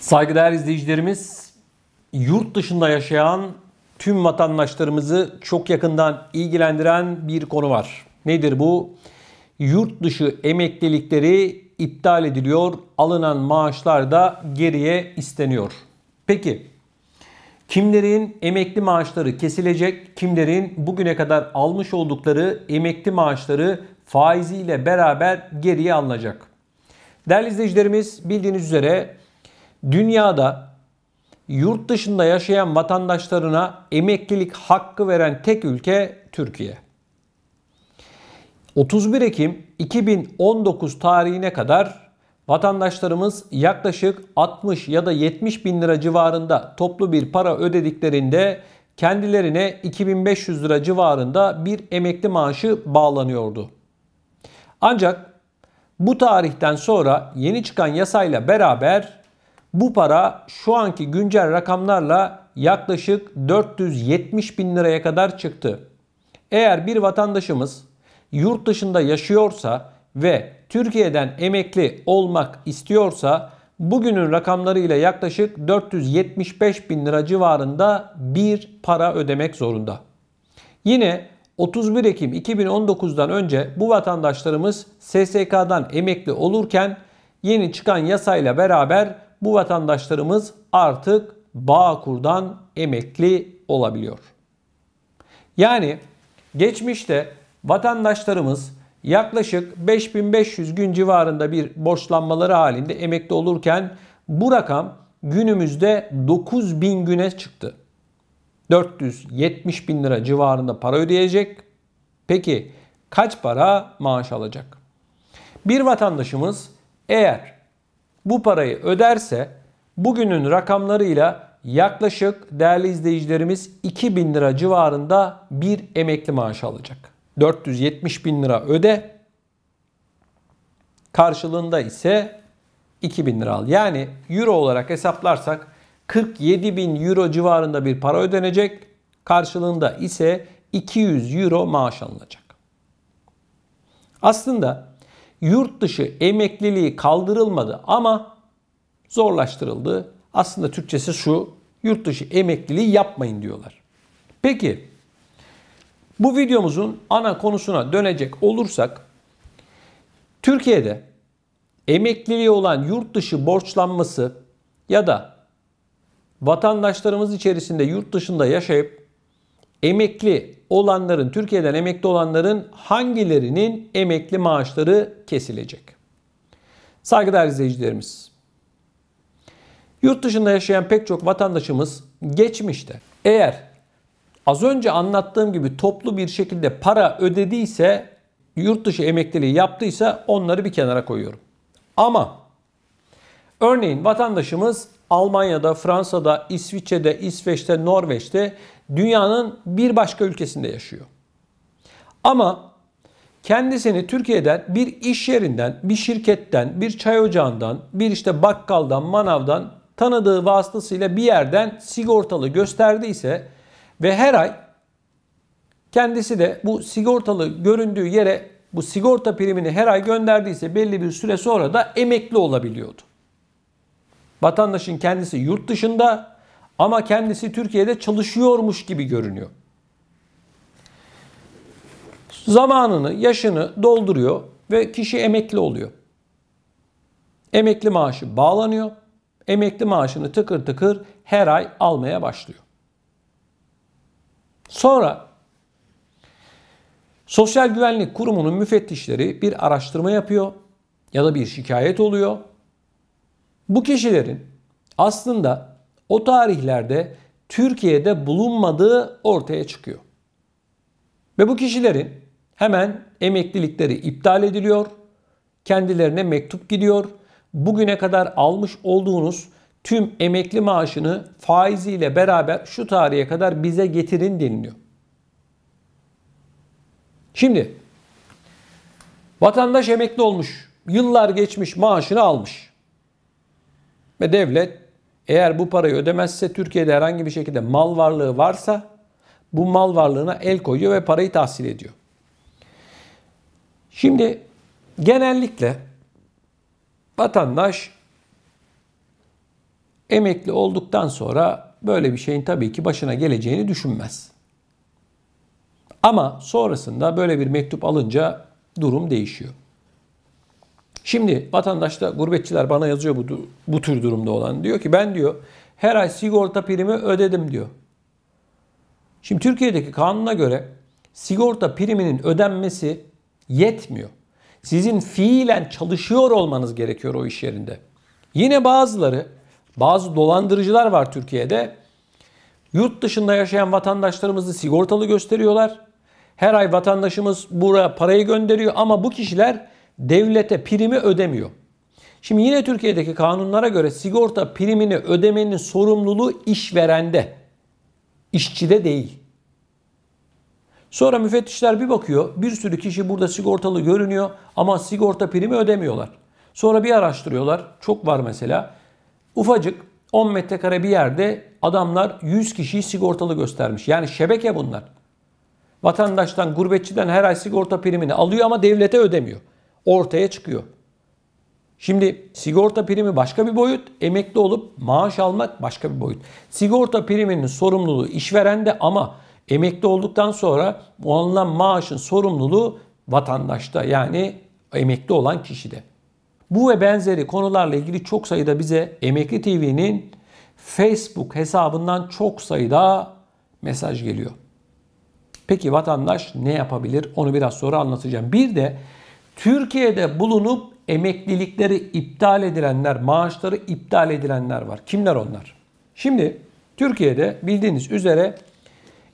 Saygıdeğer izleyicilerimiz, yurt dışında yaşayan tüm vatandaşlarımızı çok yakından ilgilendiren bir konu var. Nedir bu? Yurt dışı emeklilikleri iptal ediliyor, alınan maaşlar da geriye isteniyor. Peki, kimlerin emekli maaşları kesilecek, kimlerin bugüne kadar almış oldukları emekli maaşları faiziyle beraber geriye alınacak? Değerli izleyicilerimiz, bildiğiniz üzere dünyada yurt dışında yaşayan vatandaşlarına emeklilik hakkı veren tek ülke Türkiye. 31 Ekim 2019 tarihine kadar vatandaşlarımız yaklaşık 60 ya da 70 bin lira civarında toplu bir para ödediklerinde kendilerine 2500 lira civarında bir emekli maaşı bağlanıyordu. Ancak bu tarihten sonra yeni çıkan yasayla beraber bu para şu anki güncel rakamlarla yaklaşık 470 bin liraya kadar çıktı. Eğer bir vatandaşımız yurt dışında yaşıyorsa ve Türkiye'den emekli olmak istiyorsa bugünün rakamlarıyla yaklaşık 475 bin lira civarında bir para ödemek zorunda. Yine 31 Ekim 2019'dan önce bu vatandaşlarımız SSK'dan emekli olurken yeni çıkan yasayla beraber bu vatandaşlarımız artık Bağkur'dan emekli olabiliyor. Yani geçmişte vatandaşlarımız yaklaşık 5500 gün civarında bir borçlanmaları halinde emekli olurken bu rakam günümüzde 9000 güne çıktı. 470 bin lira civarında para ödeyecek. Peki kaç para maaş alacak? Bir vatandaşımız eğer bu parayı öderse bugünün rakamlarıyla yaklaşık değerli izleyicilerimiz 2000 lira civarında bir emekli maaşı alacak. 470 bin lira öde, karşılığında ise 2000 lira al. Yani euro olarak hesaplarsak 47 bin euro civarında bir para ödenecek. Karşılığında ise 200 euro maaş alınacak. Aslında yurt dışı emekliliği kaldırılmadı ama zorlaştırıldı. Aslında Türkçesi şu: yurt dışı emekliliği yapmayın diyorlar. Peki bu videomuzun ana konusuna dönecek olursak, Türkiye'de emekliliği olan yurt dışı borçlanması ya da vatandaşlarımız içerisinde yurt dışında yaşayıp emekli olanların, Türkiye'den emekli olanların hangilerinin emekli maaşları kesilecek? Saygıdeğer izleyicilerimiz, yurt dışında yaşayan pek çok vatandaşımız geçmişte eğer az önce anlattığım gibi toplu bir şekilde para ödediyse, yurt dışı emekliliği yaptıysa onları bir kenara koyuyorum. Ama örneğin vatandaşımız Almanya'da, Fransa'da, İsviçre'de, İsveç'te, Norveç'te, dünyanın bir başka ülkesinde yaşıyor. Ama kendisini Türkiye'den bir iş yerinden, bir şirketten, bir çay ocağından, bir işte bakkaldan, manavdan tanıdığı vasıtasıyla bir yerden sigortalı gösterdiyse ve her ay kendisi de bu sigortalı göründüğü yere bu sigorta primini her ay gönderdiyse belli bir süre sonra da emekli olabiliyordu. Vatandaşın kendisi yurt dışında ama kendisi Türkiye'de çalışıyormuş gibi görünüyor. Zamanını, yaşını dolduruyor ve kişi emekli oluyor. Emekli maaşı bağlanıyor. Emekli maaşını tıkır tıkır her ay almaya başlıyor. Sonra Sosyal Güvenlik Kurumu'nun müfettişleri bir araştırma yapıyor ya da bir şikayet oluyor. Bu kişilerin aslında o tarihlerde Türkiye'de bulunmadığı ortaya çıkıyor. Ve bu kişilerin hemen emeklilikleri iptal ediliyor. Kendilerine mektup gidiyor. Bugüne kadar almış olduğunuz tüm emekli maaşını faiziyle beraber şu tarihe kadar bize getirin deniliyor. Şimdi vatandaş emekli olmuş, yıllar geçmiş, maaşını almış. Ve devlet eğer bu parayı ödemezse, Türkiye'de herhangi bir şekilde mal varlığı varsa bu mal varlığına el koyuyor ve parayı tahsil ediyor. Şimdi genellikle vatandaş emekli olduktan sonra böyle bir şeyin tabii ki başına geleceğini düşünmez. Ama sonrasında böyle bir mektup alınca durum değişiyor. Şimdi vatandaşta gurbetçiler bana yazıyor bu tür durumda olan. Diyor ki ben diyor her ay sigorta primi ödedim diyor. Şimdi Türkiye'deki kanuna göre sigorta priminin ödenmesi yetmiyor. Sizin fiilen çalışıyor olmanız gerekiyor o iş yerinde. Yine bazı dolandırıcılar var Türkiye'de. Yurt dışında yaşayan vatandaşlarımızı sigortalı gösteriyorlar. Her ay vatandaşımız buraya parayı gönderiyor ama bu kişiler devlete primi ödemiyor. Şimdi yine Türkiye'deki kanunlara göre sigorta primini ödemenin sorumluluğu işverende, işçide değil. Sonra müfettişler bir bakıyor, bir sürü kişi burada sigortalı görünüyor ama sigorta primi ödemiyorlar. Sonra bir araştırıyorlar, çok var mesela. Ufacık 10 metrekare bir yerde adamlar 100 kişiyi sigortalı göstermiş. Yani şebeke bunlar. Vatandaştan, gurbetçiden her ay sigorta primini alıyor ama devlete ödemiyor. Ortaya çıkıyor. Şimdi sigorta primi başka bir boyut, emekli olup maaş almak başka bir boyut. Sigorta priminin sorumluluğu işverende ama emekli olduktan sonra o alınan maaşın sorumluluğu vatandaşta, yani emekli olan kişide. Bu ve benzeri konularla ilgili çok sayıda bize Emekli TV'nin Facebook hesabından çok sayıda mesaj geliyor. Peki vatandaş ne yapabilir? Onu biraz sonra anlatacağım. Bir de Türkiye'de bulunup emeklilikleri iptal edilenler, maaşları iptal edilenler var. Kimler onlar? Şimdi Türkiye'de bildiğiniz üzere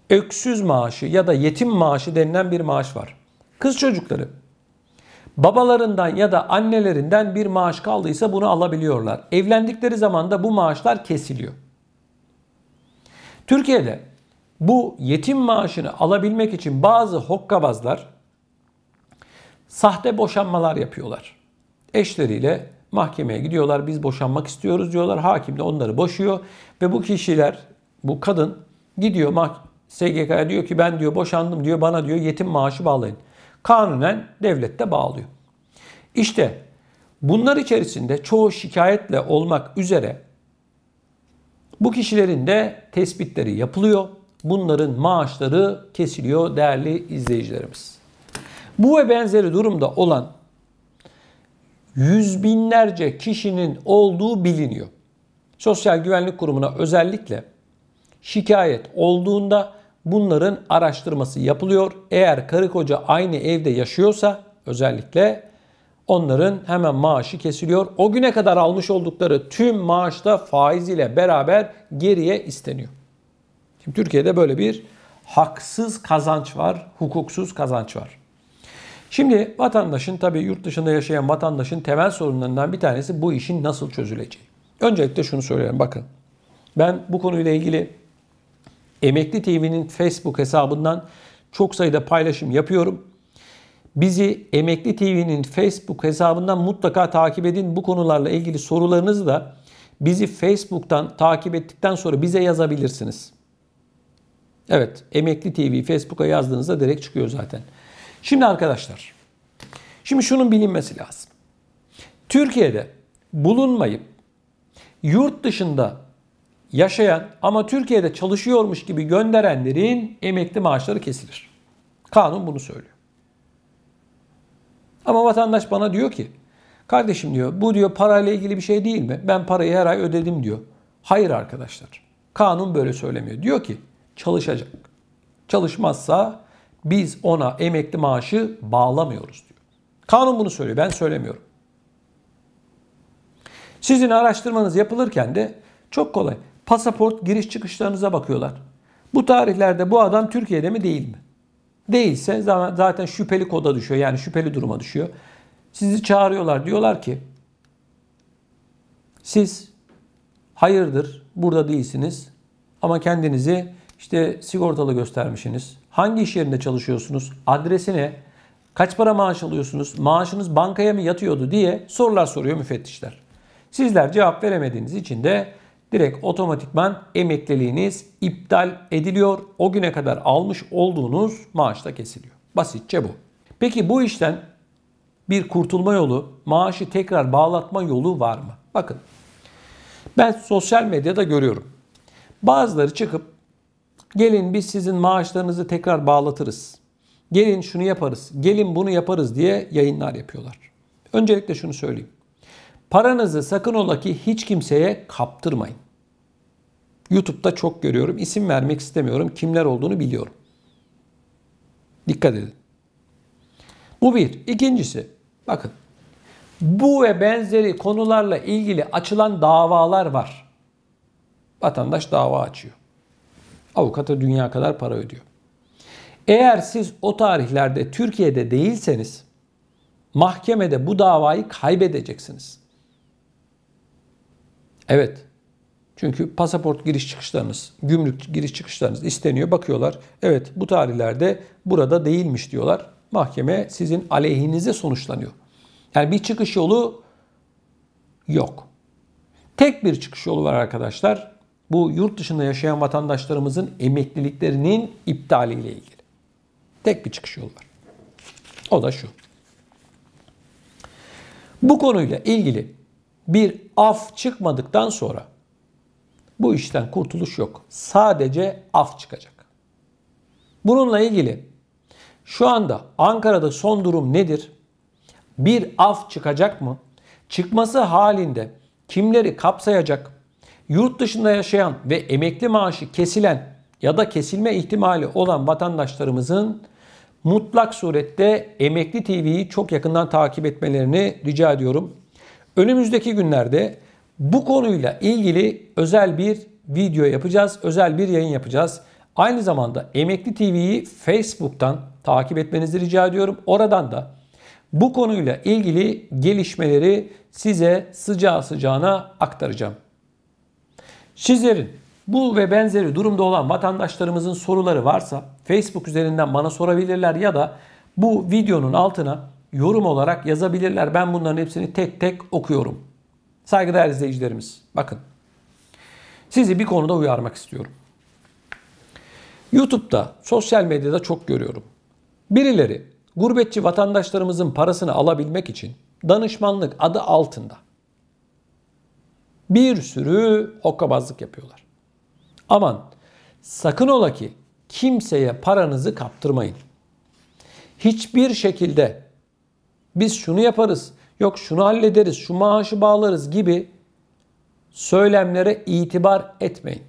öksüz maaşı ya da yetim maaşı denilen bir maaş var. Kız çocukları babalarından ya da annelerinden bir maaş kaldıysa bunu alabiliyorlar. Evlendikleri zaman da bu maaşlar kesiliyor. Türkiye'de bu yetim maaşını alabilmek için bazı hokkabazlar sahte boşanmalar yapıyorlar. Eşleriyle mahkemeye gidiyorlar, biz boşanmak istiyoruz diyorlar. Hakim de onları boşuyor ve bu kişiler, bu kadın gidiyor SGK'ya diyor ki ben diyor boşandım diyor, bana diyor yetim maaşı bağlayın. Kanunen devlet de bağlıyor. İşte bunlar içerisinde çoğu şikayetle olmak üzere bu kişilerin de tespitleri yapılıyor. Bunların maaşları kesiliyor değerli izleyicilerimiz. Bu ve benzeri durumda olan yüz binlerce kişinin olduğu biliniyor. Sosyal Güvenlik Kurumu'na özellikle şikayet olduğunda bunların araştırması yapılıyor. Eğer karı koca aynı evde yaşıyorsa özellikle onların hemen maaşı kesiliyor. O güne kadar almış oldukları tüm maaş da faiziyle beraber geriye isteniyor. Şimdi Türkiye'de böyle bir haksız kazanç var, hukuksuz kazanç var. Şimdi vatandaşın, tabii yurt dışında yaşayan vatandaşın temel sorunlarından bir tanesi bu işin nasıl çözüleceği. Öncelikle şunu söyleyeyim, bakın. Ben bu konuyla ilgili Emekli TV'nin Facebook hesabından çok sayıda paylaşım yapıyorum. Bizi Emekli TV'nin Facebook hesabından mutlaka takip edin. Bu konularla ilgili sorularınızı da bizi Facebook'tan takip ettikten sonra bize yazabilirsiniz. Evet, Emekli TV Facebook'a yazdığınızda direkt çıkıyor zaten. Şimdi arkadaşlar, şunun bilinmesi lazım. Türkiye'de bulunmayıp yurt dışında yaşayan ama Türkiye'de çalışıyormuş gibi gönderenlerin emekli maaşları kesilir. Kanun bunu söylüyor. Ama vatandaş bana diyor ki, kardeşim diyor, bu diyor parayla ilgili bir şey değil mi? Ben parayı her ay ödedim diyor. Hayır arkadaşlar. Kanun böyle söylemiyor. Diyor ki çalışacak. Çalışmazsa biz ona emekli maaşı bağlamıyoruz diyor. Kanun bunu söylüyor. Ben söylemiyorum. Sizin araştırmanız yapılırken de çok kolay. Pasaport giriş çıkışlarınıza bakıyorlar. Bu tarihlerde bu adam Türkiye'de mi değil mi? Değilse zaten şüpheli koda düşüyor. Yani şüpheli duruma düşüyor. Sizi çağırıyorlar. Diyorlar ki siz hayırdır burada değilsiniz ama kendinizi işte sigortalı göstermişsiniz. Hangi iş yerinde çalışıyorsunuz? Adresi ne? Kaç para maaş alıyorsunuz? Maaşınız bankaya mı yatıyordu diye sorular soruyor müfettişler. Sizler cevap veremediğiniz için de direkt otomatikman emekliliğiniz iptal ediliyor. O güne kadar almış olduğunuz maaş da kesiliyor. Basitçe bu. Peki bu işten bir kurtulma yolu, maaşı tekrar bağlatma yolu var mı? Bakın. Ben sosyal medyada görüyorum. Bazıları çıkıp gelin biz sizin maaşlarınızı tekrar bağlatırız. Gelin şunu yaparız, gelin bunu yaparız diye yayınlar yapıyorlar. Öncelikle şunu söyleyeyim. Paranızı sakın ola ki hiç kimseye kaptırmayın. YouTube'da çok görüyorum. İsim vermek istemiyorum. Kimler olduğunu biliyorum. Dikkat edin. Bu bir. İkincisi, bakın. Bu ve benzeri konularla ilgili açılan davalar var. Vatandaş dava açıyor. Avukata dünya kadar para ödüyor. Eğer siz o tarihlerde Türkiye'de değilseniz mahkemede bu davayı kaybedeceksiniz. Evet. Çünkü pasaport giriş çıkışlarınız, gümrük giriş çıkışlarınız isteniyor. Bakıyorlar. Evet bu tarihlerde burada değilmiş diyorlar. Mahkeme sizin aleyhinize sonuçlanıyor. Yani bir çıkış yolu yok. Tek bir çıkış yolu var arkadaşlar. Bu yurt dışında yaşayan vatandaşlarımızın emekliliklerinin iptaliyle ilgili. Tek bir çıkış yolu var. O da şu. Bu konuyla ilgili bir af çıkmadıktan sonra bu işten kurtuluş yok. Sadece af çıkacak. Bununla ilgili şu anda Ankara'da son durum nedir? Bir af çıkacak mı? Çıkması halinde kimleri kapsayacak? Yurt dışında yaşayan ve emekli maaşı kesilen ya da kesilme ihtimali olan vatandaşlarımızın mutlak surette Emekli TV'yi çok yakından takip etmelerini rica ediyorum. Önümüzdeki günlerde bu konuyla ilgili özel bir video yapacağız, özel bir yayın yapacağız. Aynı zamanda Emekli TV'yi Facebook'tan takip etmenizi rica ediyorum. Oradan da bu konuyla ilgili gelişmeleri size sıcağı sıcağına aktaracağım. Sizlerin bu ve benzeri durumda olan vatandaşlarımızın soruları varsa Facebook üzerinden bana sorabilirler ya da bu videonun altına yorum olarak yazabilirler. Ben bunların hepsini tek tek okuyorum. Saygıdeğer izleyicilerimiz, bakın. Sizi bir konuda uyarmak istiyorum. YouTube'da, sosyal medyada çok görüyorum. Birileri gurbetçi vatandaşlarımızın parasını alabilmek için danışmanlık adı altında bir sürü hokkabazlık yapıyorlar. Aman sakın ola ki kimseye paranızı kaptırmayın. Hiçbir şekilde biz şunu yaparız, yok şunu hallederiz, şu maaşı bağlarız gibi söylemlere itibar etmeyin.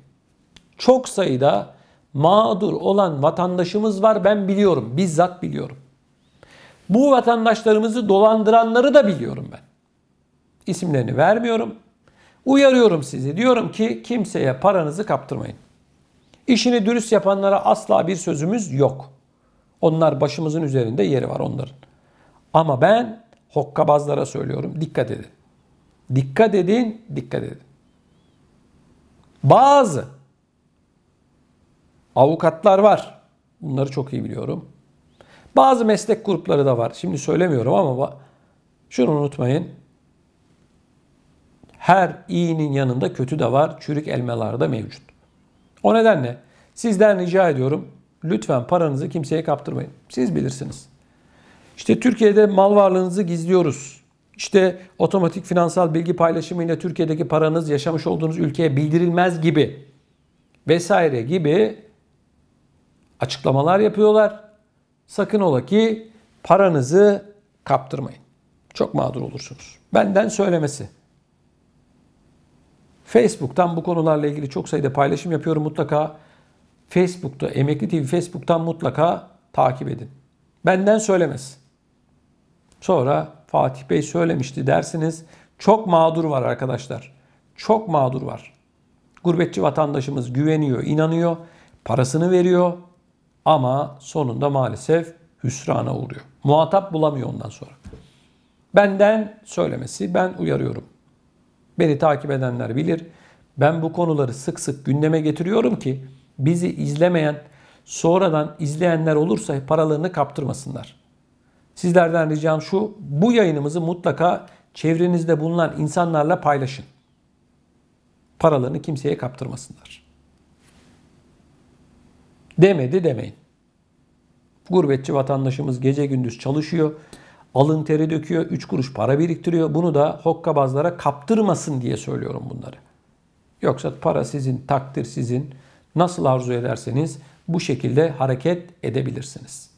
Çok sayıda mağdur olan vatandaşımız var, ben biliyorum, bizzat biliyorum. Bu vatandaşlarımızı dolandıranları da biliyorum ben. İsimlerini vermiyorum. Uyarıyorum sizi. Diyorum ki kimseye paranızı kaptırmayın. İşini dürüst yapanlara asla bir sözümüz yok. Onlar başımızın üzerinde yeri var onların. Ama ben hokkabazlara söylüyorum. Dikkat edin. Dikkat edin, dikkat edin. Bazı avukatlar var. Bunları çok iyi biliyorum. Bazı meslek grupları da var. Şimdi söylemiyorum ama şunu unutmayın. Her iyinin yanında kötü de var. Çürük elmalar da mevcut. O nedenle sizden rica ediyorum. Lütfen paranızı kimseye kaptırmayın. Siz bilirsiniz. İşte Türkiye'de mal varlığınızı gizliyoruz. İşte otomatik finansal bilgi paylaşımıyla Türkiye'deki paranız yaşamış olduğunuz ülkeye bildirilmez gibi vesaire gibi açıklamalar yapıyorlar. Sakın ola ki paranızı kaptırmayın. Çok mağdur olursunuz. Benden söylemesi. Facebook'tan bu konularla ilgili çok sayıda paylaşım yapıyorum. Mutlaka Facebook'ta, Emekli TV Facebook'tan mutlaka takip edin. Benden söylemesi. Sonra Fatih Bey söylemişti dersiniz. Çok mağdur var arkadaşlar. Çok mağdur var. Gurbetçi vatandaşımız güveniyor, inanıyor, parasını veriyor ama sonunda maalesef hüsrana uğruyor. Muhatap bulamıyor ondan sonra. Benden söylemesi, ben uyarıyorum. Beni takip edenler bilir. Ben bu konuları sık sık gündeme getiriyorum ki bizi izlemeyen, sonradan izleyenler olursa paralarını kaptırmasınlar. Sizlerden ricam şu, bu yayınımızı mutlaka çevrenizde bulunan insanlarla paylaşın. Paralarını kimseye kaptırmasınlar. Demedi demeyin. Gurbetçi vatandaşımız gece gündüz çalışıyor. Alın teri döküyor. 3 kuruş para biriktiriyor. Bunu da hokkabazlara kaptırmasın diye söylüyorum bunları. Yoksa para sizin, takdir sizin. Nasıl arzu ederseniz bu şekilde hareket edebilirsiniz.